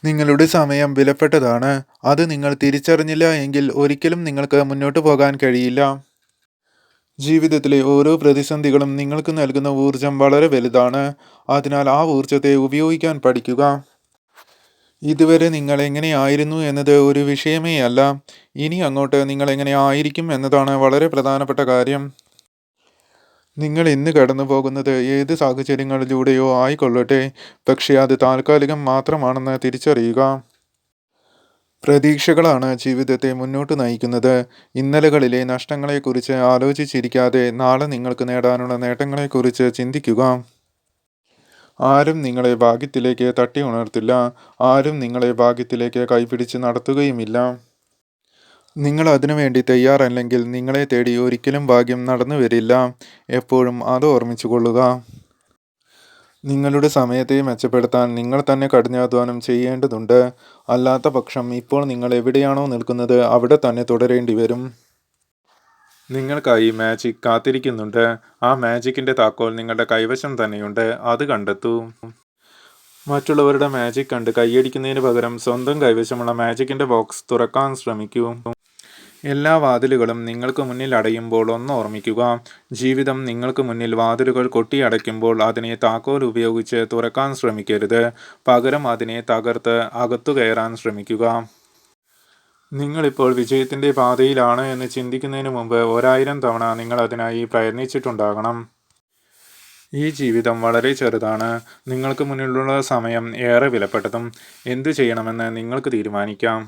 നിങ്ങളുടെ സമയം വിലപ്പെട്ടതാണ്. അത് നിങ്ങൾ തിരിച്ചറിഞ്ഞില്ല എങ്കിൽ ഒരിക്കലും നിങ്ങൾക്ക് മുന്നോട്ട് പോകാൻ കഴിയില്ല. ജീവിതത്തിലെ ഓരോ പ്രതിസന്ധികളും നിങ്ങൾക്ക് നൽകുന്ന ഊർജം വളരെ വലുതാണ്. അതിനാൽ ആ ഊർജത്തെ ഉപയോഗിക്കാൻ പഠിക്കുക. ഇതുവരെ നിങ്ങൾ എങ്ങനെയായിരുന്നു എന്നത് ഒരു വിഷയമേ അല്ല. ഇനി അങ്ങോട്ട് നിങ്ങൾ എങ്ങനെ ആയിരിക്കും എന്നതാണ് വളരെ പ്രധാനപ്പെട്ട കാര്യം. നിങ്ങൾ ഇന്ന് കടന്നു പോകുന്നത് ഏത് സാഹചര്യങ്ങളിലൂടെയോ ആയിക്കൊള്ളട്ടെ, പക്ഷേ അത് താൽക്കാലികം മാത്രമാണെന്ന് തിരിച്ചറിയുക. പ്രതീക്ഷകളാണ് ജീവിതത്തെ മുന്നോട്ട് നയിക്കുന്നത്. ഇന്നലകളിലെ നഷ്ടങ്ങളെക്കുറിച്ച് ആലോചിച്ചിരിക്കാതെ നാളെ നിങ്ങൾക്ക് നേടാനുള്ള നേട്ടങ്ങളെക്കുറിച്ച് ചിന്തിക്കുക. ആരും നിങ്ങളെ ഭാഗ്യത്തിലേക്ക് തട്ടി ഉണർത്തില്ല. ആരും നിങ്ങളെ ഭാഗ്യത്തിലേക്ക് കൈപിടിച്ച് നടത്തുകയുമില്ല. നിങ്ങൾ അതിനുവേണ്ടി തയ്യാറല്ലെങ്കിൽ നിങ്ങളെ തേടി ഒരിക്കലും ഭാഗ്യം നടന്നു വരില്ല. എപ്പോഴും അത് ഓർമ്മിച്ചുകൊള്ളുക. നിങ്ങളുടെ സമയത്തെ മെച്ചപ്പെടുത്താൻ നിങ്ങൾ തന്നെ കഠിനാധ്വാനം ചെയ്യേണ്ടതുണ്ട്. അല്ലാത്ത പക്ഷം ഇപ്പോൾ നിങ്ങൾ എവിടെയാണോ നിൽക്കുന്നത് അവിടെ തന്നെ തുടരേണ്ടി വരും. നിങ്ങൾക്കായി മാജിക് കാത്തിരിക്കുന്നുണ്ട്. ആ മാജിക്കിന്റെ താക്കോൽ നിങ്ങളുടെ കൈവശം തന്നെയുണ്ട്. അത് കണ്ടെത്തൂ. മറ്റുള്ളവരുടെ മാജിക് കണ്ട് കൈയടിക്കുന്നതിന് പകരം സ്വന്തം കൈവശമുള്ള മാജിക്കിന്റെ ബോക്സ് തുറക്കാൻ ശ്രമിക്കൂ. എല്ലാ വാതിലുകളും നിങ്ങൾക്ക് മുന്നിൽ അടയുമ്പോൾ ഒന്ന് ഓർമ്മിക്കുക. ജീവിതം നിങ്ങൾക്ക് മുന്നിൽ വാതിലുകൾ കൊട്ടിയടയ്ക്കുമ്പോൾ അതിനെ താക്കോൽ ഉപയോഗിച്ച് തുറക്കാൻ ശ്രമിക്കരുത്. പകരം അതിനെ തകർത്ത് അകത്തു കയറാൻ ശ്രമിക്കുക. നിങ്ങളിപ്പോൾ വിജയത്തിൻ്റെ പാതയിലാണ് എന്ന് ചിന്തിക്കുന്നതിന് മുമ്പ് 1000 തവണ നിങ്ങൾ അതിനായി പ്രയത്നിച്ചിട്ടുണ്ടാകണം. ഈ ജീവിതം വളരെ ചെറുതാണ്. നിങ്ങൾക്ക് മുന്നിലുള്ള സമയം ഏറെ വിലപ്പെട്ടതും. എന്തു ചെയ്യണമെന്ന് നിങ്ങൾക്ക് തീരുമാനിക്കാം.